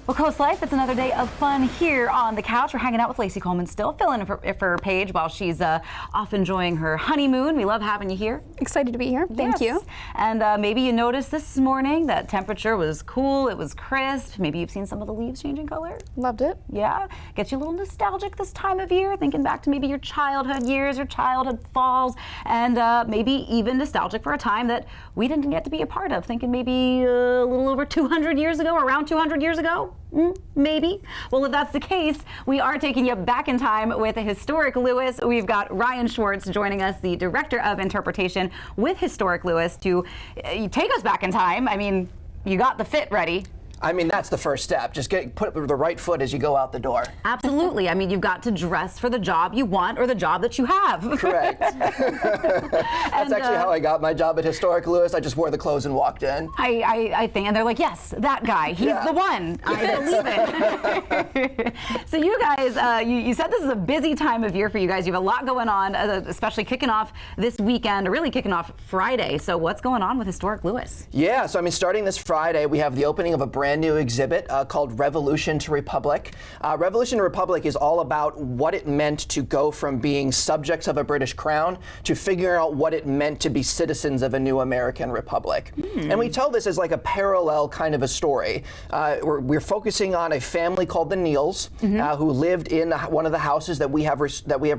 Well, CoastLife, it's another day of fun here on the couch. We're hanging out with Lacey Coleman still, filling in for Paige while she's off enjoying her honeymoon. We love having you here. Excited to be here. Thank you. And maybe you noticed this morning that temperature was cool, it was crisp. Maybe you've seen some of the leaves changing color. Loved it. Yeah, gets you a little nostalgic this time of year, thinking back to maybe your childhood years, your childhood falls, and maybe even nostalgic for a time that we didn't get to be a part of, thinking maybe a little over 200 years ago, around 200 years ago. Maybe. Well, if that's the case, we are taking you back in time with a Historic Lewes. We've got Ryan Schwartz joining us, the Director of Interpretation with Historic Lewes, to take us back in time. I mean, you got the fit ready. I mean, that's the first step. Just put the right foot as you go out the door. Absolutely. I mean, you've got to dress for the job you want or the job that you have. Correct. That's actually how I got my job at Historic Lewes. I just wore the clothes and walked in. I think, and they're like, yes, that guy. He's the one. I believe it. So you guys, you said this is a busy time of year for you guys. You have a lot going on, especially kicking off this weekend, or really kicking off Friday. So what's going on with Historic Lewes? Yeah, so I mean, starting this Friday, we have the opening of a brand new exhibit called Revolution to Republic. Revolution to Republic is all about what it meant to go from being subjects of a British crown to figuring out what it meant to be citizens of a new American republic. And we tell this as like a parallel kind of a story. We're focusing on a family called the Neals, who lived in one of the houses that we have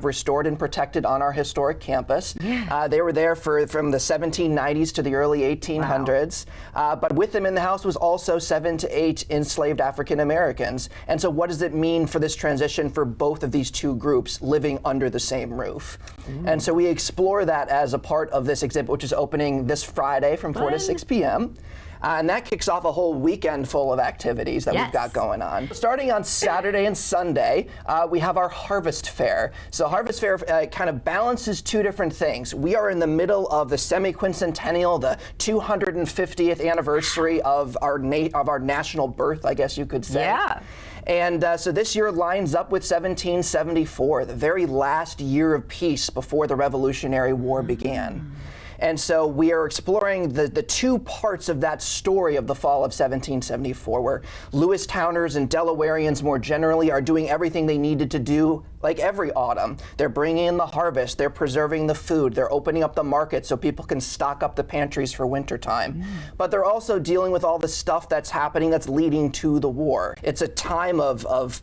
restored and protected on our historic campus. They were there from the 1790s to the early 1800s. Wow. But with them in the house was also 7 to 8 enslaved African Americans. And so what does it mean for this transition for both of these two groups living under the same roof? And so we explore that as a part of this exhibit, which is opening this Friday from 4 to 6 p.m. And that kicks off a whole weekend full of activities that we've got going on. Starting on Saturday and Sunday, we have our Harvest Fair. So Harvest Fair kind of balances two different things. We are in the middle of the semi-quincentennial, the 250th anniversary of our national birth, I guess you could say. Yeah. And so this year lines up with 1774, the very last year of peace before the Revolutionary War began. And so we are exploring the two parts of that story of the fall of 1774, where Lewistowners and Delawareans more generally are doing everything they needed to do like every autumn. They're bringing in the harvest, they're preserving the food, they're opening up the market so people can stock up the pantries for wintertime. But they're also dealing with all the stuff that's happening that's leading to the war. It's a time of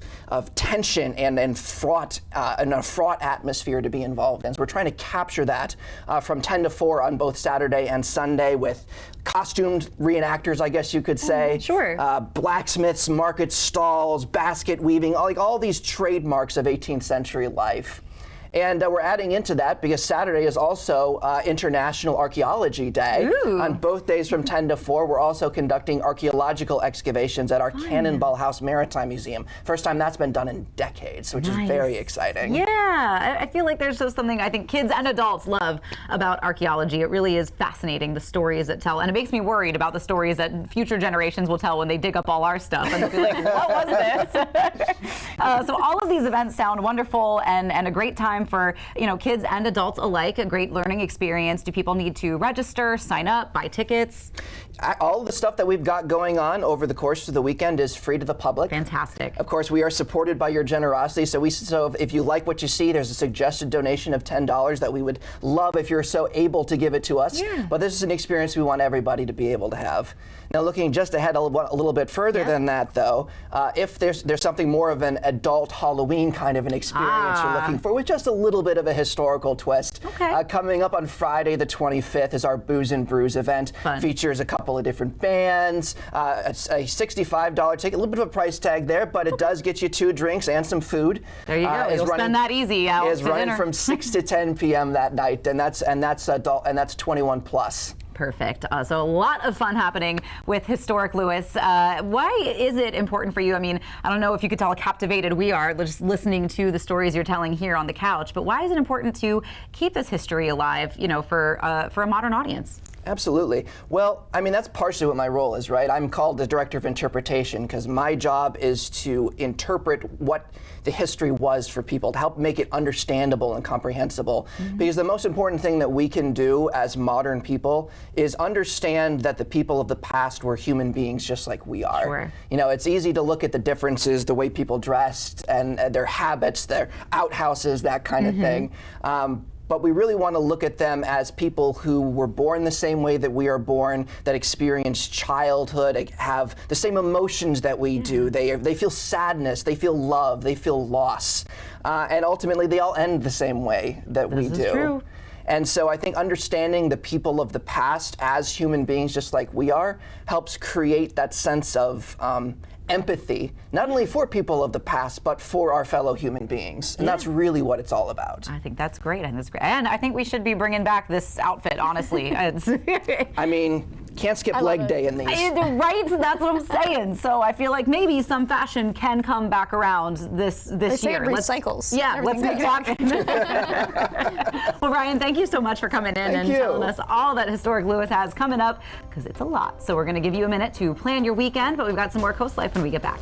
tension and a fraught atmosphere to be involved in. So we're trying to capture that from 10 to 4 on both Saturday and Sunday with costumed reenactors, I guess you could say. Sure. Blacksmiths, market stalls, basket weaving, like all these trademarks of 18th century life. And we're adding into that because Saturday is also International Archaeology Day. Ooh. On both days from 10 to 4, we're also conducting archaeological excavations at our Cannonball House Maritime Museum. First time that's been done in decades, which is very exciting. Yeah, I feel like there's just something I think kids and adults love about archaeology. It really is fascinating, the stories it tell. And it makes me worried about the stories that future generations will tell when they dig up all our stuff and they'll be like, what was this? So all of these events sound wonderful and a great time for kids and adults alike, a great learning experience. Do people need to register, sign up, buy tickets? All the stuff that we've got going on over the course of the weekend is free to the public. Fantastic. Of course, we are supported by your generosity. So if you like what you see, there's a suggested donation of $10 that we would love if you're so able to give it to us. Yeah. But this is an experience we want everybody to be able to have. Now, looking just ahead a little bit further than that, though, if there's something more of an adult Halloween kind of an experience you're looking for, with just a little bit of a historical twist. Coming up on Friday the 25th is our Booze and Brews event. Fun. Features a couple of different bands, a $65 ticket, a little bit of a price tag there, but it does get you 2 drinks and some food. There you go. You'll spend that easy out is to running dinner. from 6 to 10 p.m. that night, and that's adult, and that's 21 plus. Perfect. So a lot of fun happening with Historic Lewes. Why is it important for you? I mean, I don't know if you could tell how captivated we are just listening to the stories you're telling here on the couch, but why is it important to keep this history alive, for a modern audience? Absolutely. Well, I mean, that's partially what my role is, right? I'm called the Director of Interpretation because my job is to interpret what the history was for people, to help make it understandable and comprehensible. Because the most important thing that we can do as modern people is understand that the people of the past were human beings just like we are. Sure. You know, it's easy to look at the differences, the way people dressed and their habits, their outhouses, that kind of thing. But we really want to look at them as people who were born the same way that we are born, that experience childhood, have the same emotions that we do. They feel sadness, they feel love, they feel loss. And ultimately, they all end the same way that we do. This is true. And so I think understanding the people of the past as human beings, just like we are, helps create that sense of empathy, not only for people of the past, but for our fellow human beings. And that's really what it's all about. I think that's great. And I think we should be bringing back this outfit, honestly. I mean, can't skip leg day in these. Right? That's what I'm saying. So I feel like maybe some fashion can come back around this year. It recycles. Let's make it happen. Well, Ryan, thank you so much for coming in and telling us all that Historic Lewes has coming up, because it's a lot. So we're going to give you a minute to plan your weekend, but we've got some more Coast Life when we get back.